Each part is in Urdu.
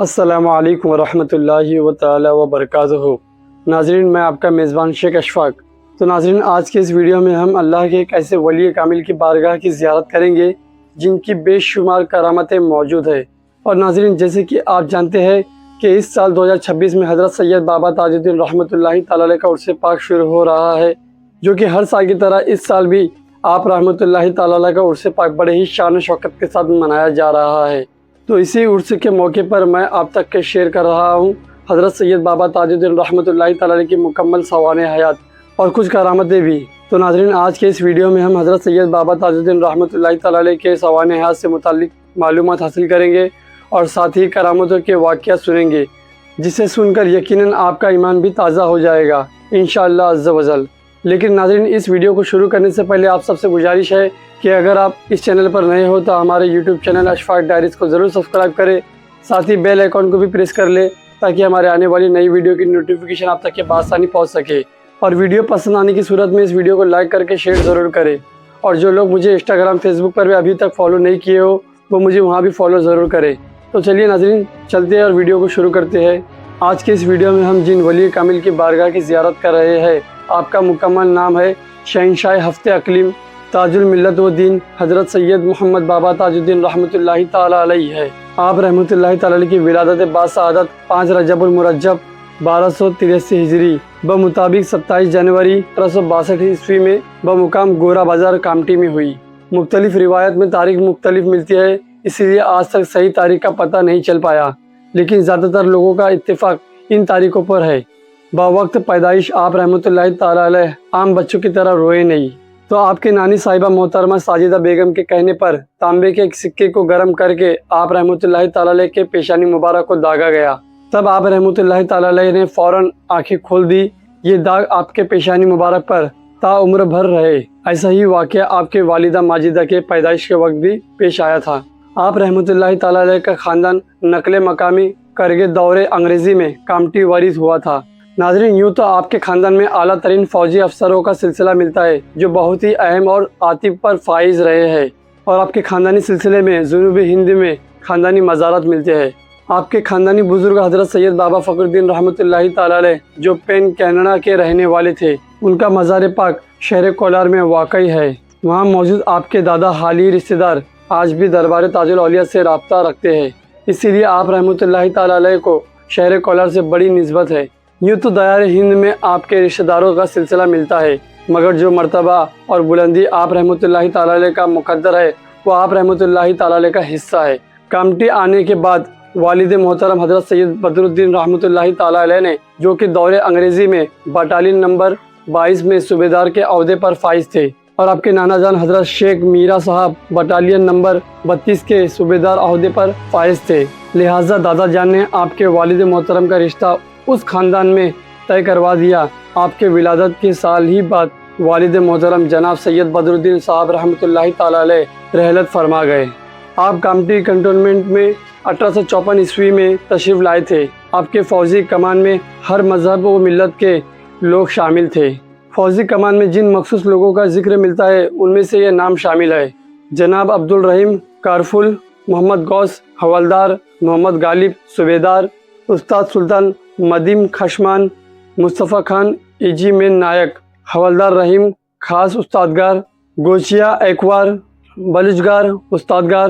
السلام علیکم ورحمۃ اللہ تعالی وبرکاتہ۔ ناظرین، میں آپ کا میزبان شیخ اشفاق۔ تو ناظرین، آج کے اس ویڈیو میں ہم اللہ کے ایک ایسے ولی کامل کی بارگاہ کی زیارت کریں گے جن کی بے شمار کرامتیں موجود ہیں۔ اور ناظرین، جیسے کہ آپ جانتے ہیں کہ اس سال 2026 میں حضرت سید بابا تاج الدین رحمۃ اللہ تعالی علیہ کا عرص پاک شروع ہو رہا ہے، جو کہ ہر سال کی طرح اس سال بھی آپ رحمۃ اللہ تعالی علیہ کا عرص پاک بڑے ہی شان و شوکت کے ساتھ منایا جا رہا ہے۔ تو اسی عرص کے موقع پر میں آپ تک کے شیئر کر رہا ہوں حضرت سید بابا تاج الدین رحمۃ اللہ تعالی علیہ کی مکمل سوانح حیات اور کچھ کرامتیں بھی۔ تو ناظرین، آج کے اس ویڈیو میں ہم حضرت سید بابا تاج الدین رحمۃ اللہ تعالی علیہ کے سوانح حیات سے متعلق معلومات حاصل کریں گے اور ساتھ ہی کرامتوں کے واقعات سنیں گے، جسے سن کر یقیناً آپ کا ایمان بھی تازہ ہو جائے گا انشاءاللہ عز و جل۔ لیکن ناظرین، اس ویڈیو کو شروع کرنے سے پہلے آپ سب سے گزارش ہے کہ اگر آپ اس چینل پر نئے ہو تو ہمارے یوٹیوب چینل اشفاق ڈائریز کو ضرور سبسکرائب کریں، ساتھ ہی بیل آئیکن کو بھی پریس کر لیں تاکہ ہمارے آنے والی نئی ویڈیو کی نوٹیفیکیشن آپ تک بآسانی پہنچ سکے۔ اور ویڈیو پسند آنے کی صورت میں اس ویڈیو کو لائک کر کے شیئر ضرور کریں۔ اور جو لوگ مجھے انسٹاگرام فیس بک پر بھی ابھی تک فالو نہیں کیے ہو وہ مجھے وہاں بھی فالو ضرور کریں۔ تو چلیے ناظرین، چلتے ہیں اور ویڈیو کو شروع کرتے ہیں۔ آج کے اس ویڈیو میں ہم جن ولی کامل کی بارگاہ کی زیارت کر رہے ہیں، آپ کا مکمل نام ہے شہنشاہ ہفت اقلیم تاج الملت و دین حضرت سید محمد بابا تاج الدین رحمۃ اللہ تعالی علیہ ہے۔ آپ رحمۃ اللہ تعالی علیہ کی ولادت باسعادت 5 رجب المرجب 1283 ہجری بمطابق 27 جنوری 1862 عیسوی میں بمقام گورا بازار کامٹی میں ہوئی۔ مختلف روایت میں تاریخ مختلف ملتی ہے، اسی لیے آج تک صحیح تاریخ کا پتہ نہیں چل پایا، لیکن زیادہ تر لوگوں کا اتفاق ان تاریخوں پر ہے۔ باوقت پیدائش آپ رحمۃ اللہ تعالی علیہ عام بچوں کی طرح روئے نہیں، تو آپ کے نانی صاحبہ محترمہ ساجدہ بیگم کے کہنے پر تانبے کے ایک سکے کو گرم کر کے آپ رحمۃ اللہ تعالی علیہ کے پیشانی مبارک کو داغا گیا۔ تب آپ رحمۃ اللہ تعالی علیہ نے فوراً آنکھیں کھول دی۔ یہ داغ آپ کے پیشانی مبارک پر تا عمر بھر رہے۔ ایسا ہی واقعہ آپ کے والدہ ماجدہ کے پیدائش کے وقت بھی پیش آیا تھا۔ آپ رحمۃ اللہ تعالی علیہ کا خاندان نقل مقامی کرگے دور انگریزی میں کامٹی وارث ہوا تھا۔ ناظرین، یوں تو آپ کے خاندان میں اعلیٰ ترین فوجی افسروں کا سلسلہ ملتا ہے جو بہت ہی اہم اور عاطف پر فائز رہے ہیں، اور آپ کے خاندانی سلسلے میں جنوبی ہند میں خاندانی مزارات ملتے ہیں۔ آپ کے خاندانی بزرگ حضرت سید بابا فخر الدین رحمۃ اللہ تعالی علیہ جو پین کینیڈا کے رہنے والے تھے، ان کا مزار پاک شہر کولار میں واقع ہے۔ وہاں موجود آپ کے دادا حالی رشتہ دار آج بھی دربار تاج الاولیاء سے رابطہ رکھتے ہیں، اسی لیے آپ رحمۃ اللہ تعالی علیہ کو شہر کولار سے بڑی نسبت ہے۔ یوں تو دیار ہند میں آپ کے رشتہ داروں کا سلسلہ ملتا ہے، مگر جو مرتبہ اور بلندی آپ رحمۃ اللہ تعالی علیہ کا مقدر ہے وہ آپ رحمۃ اللہ تعالی علیہ کا حصہ ہے۔ کامٹی آنے کے بعد والد محترم حضرت سید بدر الدین رحمۃ اللہ تعالی علیہ نے، جو کہ دور انگریزی میں بٹالین نمبر 22 میں صوبیدار کے عہدے پر فائز تھے، اور آپ کے نانا جان حضرت شیخ میرا صاحب بٹالین نمبر 32 کے صوبیدار عہدے پر فائز تھے، لہٰذا دادا جان نے آپ کے والد محترم کا رشتہ اس خاندان میں طے کروا دیا۔ آپ کے ولادت کے سال ہی بعد والد محترم جناب سید بدر الدین صاحب رحمۃ اللہ تعالی علیہ رحلت فرما گئے۔ آپ کامٹی کنٹونمنٹ میں 1854 عیسوی میں تشریف لائے تھے۔ آپ کے فوجی کمان میں ہر مذہب و ملت کے لوگ شامل تھے۔ فوجی کمان میں جن مخصوص لوگوں کا ذکر ملتا ہے ان میں سے یہ نام شامل ہے: جناب عبدالرحیم کارفل، محمد غوث حوالدار، محمد غالب صوبیدار، استاد سلطان مدیم خشمان، مصطفیٰ خان ایجی مین نائک، حوالدار رحیم خاص استادگار، گوچیا ایکوار بلوچگار استادگار،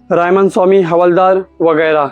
رائمن سوامی حوالدار وغیرہ۔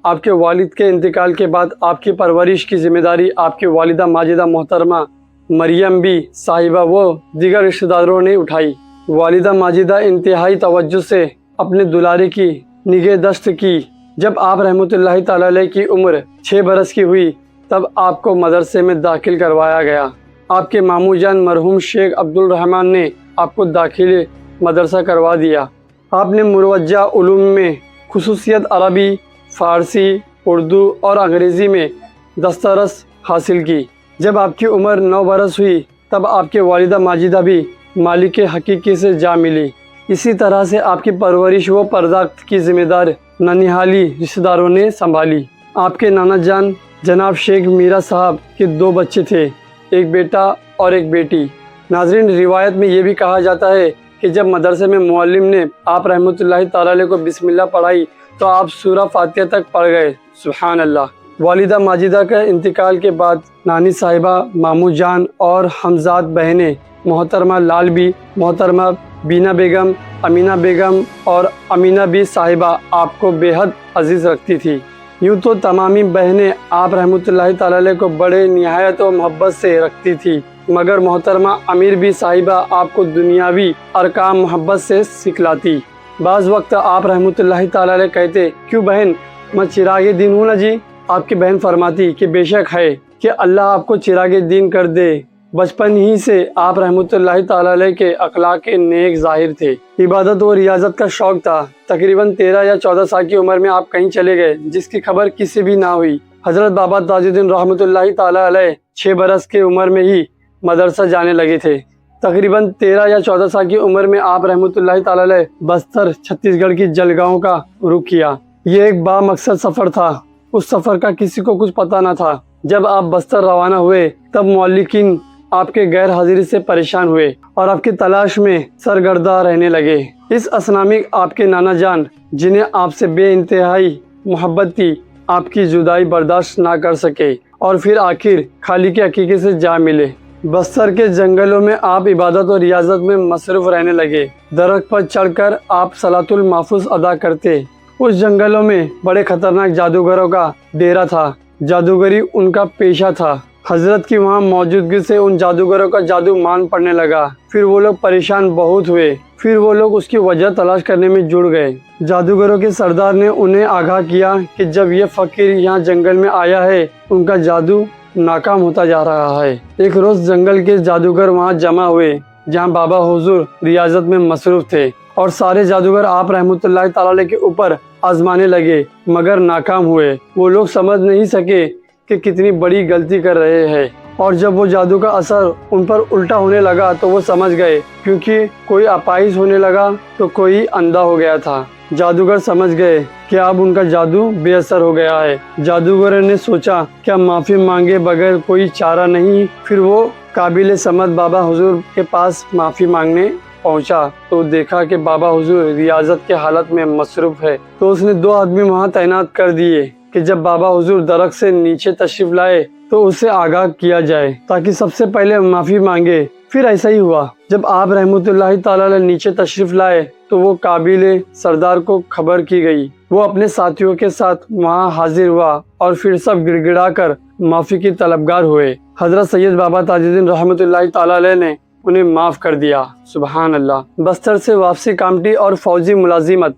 آپ کے والد کے انتقال کے بعد آپ کی پرورش کی ذمہ داری آپ کی والدہ ماجدہ محترمہ مریم بی صاحبہ و دیگر رشتہ داروں نے اٹھائی۔ والدہ ماجدہ انتہائی توجہ سے اپنے دلارے کی نگہداشت کی۔ جب آپ رحمۃ اللہ تعالی علیہ کی عمر 6 برس کی ہوئی تب آپ کو مدرسے میں داخل کروایا گیا۔ آپ کے ماموں جان مرحوم شیخ عبدالرحمن نے آپ کو داخل مدرسہ کروا دیا۔ آپ نے مروجہ علوم میں خصوصیت عربی، فارسی، اردو اور انگریزی میں دسترس حاصل کی۔ جب آپ کی عمر 9 برس ہوئی تب آپ کے والدہ ماجدہ بھی مالک حقیقی سے جا ملی۔ اسی طرح سے آپ کی پرورش و پرداخت کی ذمہ دار ننیحالی رشتہ داروں نے سنبھالی۔ آپ کے نانا جان جناب شیخ میرا صاحب کے 2 بچے تھے، ایک بیٹا اور ایک بیٹی۔ ناظرین، روایت میں یہ بھی کہا جاتا ہے کہ جب مدرسے میں معلم نے آپ رحمۃ اللہ تعالی علیہ کو بسم اللہ پڑھائی تو آپ سورہ فاتحہ تک پڑھ گئے۔ سبحان اللہ۔ والدہ ماجدہ کا انتقال کے بعد نانی صاحبہ، ماموں جان اور ہمزاد بہنیں محترمہ لال بی، محترمہ بینا بیگم، امینہ بیگم اور امینہ بی صاحبہ آپ کو بے حد عزیز رکھتی تھی۔ یوں تو تمامی بہنیں آپ رحمۃ اللہ تعالی علیہ کو بڑے نہایت و محبت سے رکھتی تھی، مگر محترمہ امیر بی صاحبہ آپ کو دنیاوی ارکان محبت سے سکھلاتی۔ بعض وقت آپ رحمۃ اللہ تعالی علیہ کہتے، کیوں بہن، میں چراغ دین ہوں نا جی؟ آپ کی بہن فرماتی کہ بے شک ہے کہ اللہ آپ کو چراغ دین کر دے۔ بچپن ہی سے آپ رحمۃ اللہ تعالی علیہ کے اخلاق نیک ظاہر تھے، عبادت و ریاضت کا شوق تھا۔ تقریباً 13 یا 14 سال کی عمر میں آپ کہیں چلے گئے جس کی خبر کسی بھی نہ ہوئی۔ حضرت بابا تاج الدین رحمۃ اللہ تعالی علیہ 6 برس کی عمر میں ہی مدرسہ جانے لگے تھے۔ تقریباً 13 یا 14 سال کی عمر میں آپ رحمۃ اللہ تعالی علیہ بستر چھتیس گڑھ کی جلگاؤں کا رخ کیا۔ یہ ایک با مقصد سفر تھا۔ اس سفر کا کسی کو کچھ پتہ نہ تھا۔ جب آپ بستر روانہ ہوئے تب مولکین آپ کے غیر حاضری سے پریشان ہوئے اور آپ کی تلاش میں سرگردہ رہنے لگے۔ اس اثنا میں آپ کے نانا جان، جنہیں آپ سے بے انتہائی محبت تھی، آپ کی جدائی برداشت نہ کر سکے اور پھر آخر خالق کے عقیقے سے جا ملے۔ بستر کے جنگلوں میں آپ عبادت و ریاضت میں مصروف رہنے لگے۔ درخت پر چڑھ کر آپ صلاۃ المحفوظ ادا کرتے۔ اس جنگلوں میں بڑے خطرناک جادوگروں کا ڈیرا تھا۔ جادوگری ان کا پیشہ تھا۔ حضرت کی وہاں موجودگی سے ان جادوگروں کا جادو مان پڑنے لگا۔ پھر وہ لوگ پریشان بہت ہوئے۔ پھر وہ لوگ اس کی وجہ تلاش کرنے میں جڑ گئے۔ جادوگروں کے سردار نے انہیں آگاہ کیا کہ جب یہ فقیر یہاں جنگل میں آیا ہے، ان کا جادو ناکام ہوتا جا رہا ہے۔ ایک روز جنگل کے جادوگر وہاں جمع ہوئے جہاں بابا حضور ریاضت میں مصروف تھے، اور سارے جادوگر آپ رحمۃ اللہ تعالی علیہ کے اوپر آزمانے لگے مگر ناکام ہوئے۔ وہ لوگ سمجھ نہیں سکے کہ کتنی بڑی غلطی کر رہے ہیں، اور جب وہ جادو کا اثر ان پر الٹا ہونے لگا تو وہ سمجھ گئے، کیونکہ کوئی اپائز ہونے لگا تو کوئی اندھا ہو گیا تھا۔ جادوگر سمجھ گئے کہ اب ان کا جادو بے اثر ہو گیا ہے۔ جادوگر نے سوچا کیا معافی مانگے بغیر کوئی چارہ نہیں۔ پھر وہ قابل سمت بابا حضور کے پاس معافی مانگنے پہنچا تو دیکھا کہ بابا حضور ریاضت کے حالت میں مصروف ہے۔ تو اس نے 2 آدمی وہاں تعینات کر دیے کہ جب بابا حضور درخت سے نیچے تشریف لائے تو اسے آگاہ کیا جائے تاکہ سب سے پہلے معافی مانگے۔ پھر ایسا ہی ہوا۔ جب آپ رحمۃ اللہ تعالی علیہ نیچے تشریف لائے تو وہ قابل سردار کو خبر کی گئی۔ وہ اپنے ساتھیوں کے ساتھ وہاں حاضر ہوا اور پھر سب گڑ گڑا کر معافی کی طلبگار ہوئے۔ حضرت سید بابا تاج الدین رحمۃ اللہ تعالی علیہ نے انہیں معاف کر دیا۔ سبحان اللہ۔ بستر سے واپسی کامٹی اور فوجی ملازمت۔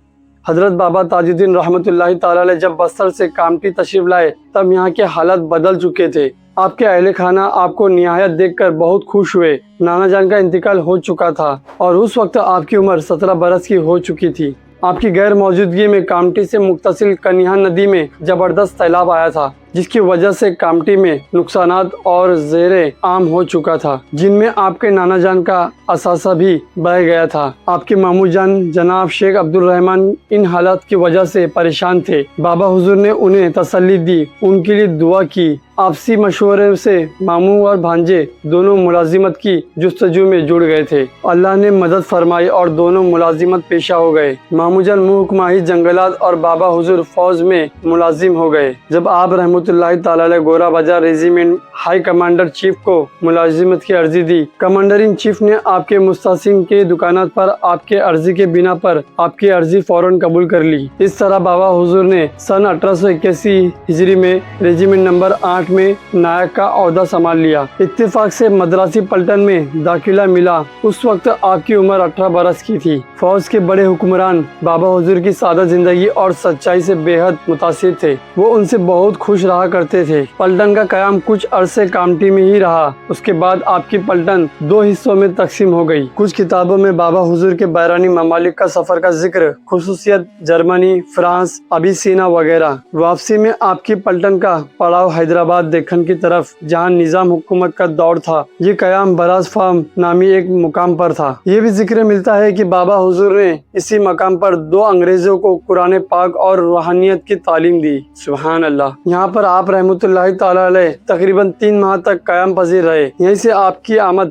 حضرت بابا تاج الدین رحمۃ اللہ تعالی علیہ جب بستر سے کامٹی تشریف لائے تب یہاں کے حالات بدل چکے تھے۔ آپ کے اہل خانہ آپ کو نہایت دیکھ کر بہت خوش ہوئے۔ نانا جان کا انتقال ہو چکا تھا اور اس وقت آپ کی عمر 17 برس کی ہو چکی تھی۔ آپ کی غیر موجودگی میں کامٹی سے متصل کنیہا ندی میں زبردست سیلاب آیا تھا، جس کی وجہ سے کامٹی میں نقصانات اور زیر عام ہو چکا تھا، جن میں آپ کے نانا جان کا اثاثہ بھی بہہ گیا تھا۔ آپ کے ماموں جان جناب شیخ عبد الرحمن ان حالات کی وجہ سے پریشان تھے۔ بابا حضور نے انہیں تسلی دی، ان کے لیے دعا کی۔ آپسی مشورے سے ماموں اور بھانجے دونوں ملازمت کی جستجو میں جڑ گئے تھے۔ اللہ نے مدد فرمائی اور دونوں ملازمت پیشہ ہو گئے۔ ماموں جان محکمہ جنگلات اور بابا حضور فوج میں ملازم ہو گئے۔ جب آپ رحمۃ اللہ تعالی علیہ گورا بازار ریجیمنٹ ہائی کمانڈر چیف کو ملازمت کی عرضی دی، کمانڈر ان چیف نے آپ کے مستحسن کے دکانات پر آپ کے عرضی کے بنا پر آپ کی عرضی فوراً قبول کر لی۔ اس طرح بابا حضور نے سن 1881 ہجری میں ریجیمنٹ نمبر 8 میں نائک کا عہدہ سنبھال لیا۔ اتفاق سے مدراسی پلٹن میں داخلہ ملا۔ اس وقت آپ کی عمر 18 برس کی تھی۔ فوج کے بڑے حکمران بابا حضور کی سادہ زندگی اور سچائی سے بے حد متاثر تھے۔ وہ ان سے بہت خوش رہا کرتے تھے۔ پلٹن کا قیام کچھ عرصے کامٹی میں ہی رہا۔ اس کے بعد آپ کی پلٹن 2 حصوں میں تقسیم ہو گئی۔ کچھ کتابوں میں بابا حضور کے بیرونی ممالک کا سفر کا ذکر، خصوصیت جرمنی، فرانس، ابیسینا وغیرہ۔ واپسی میں آپ کی پلٹن کا پڑاؤ حیدرآباد دکن کی طرف، جہاں نظام حکومت کا دور تھا۔ یہ قیام براز فارم نامی ایک مقام پر تھا۔ یہ بھی ذکر ملتا ہے کہ بابا حضور نے اسی مقام پر 2 انگریزوں کو قرآن پاک اور روحانیت کی تعلیم دی۔ سبحان اللہ۔ یہاں پر آپ رحمۃ اللہ تعالی علیہ تقریباً 3 ماہ تک قیام پذیر رہے۔ یہیں سے آپ کی آمد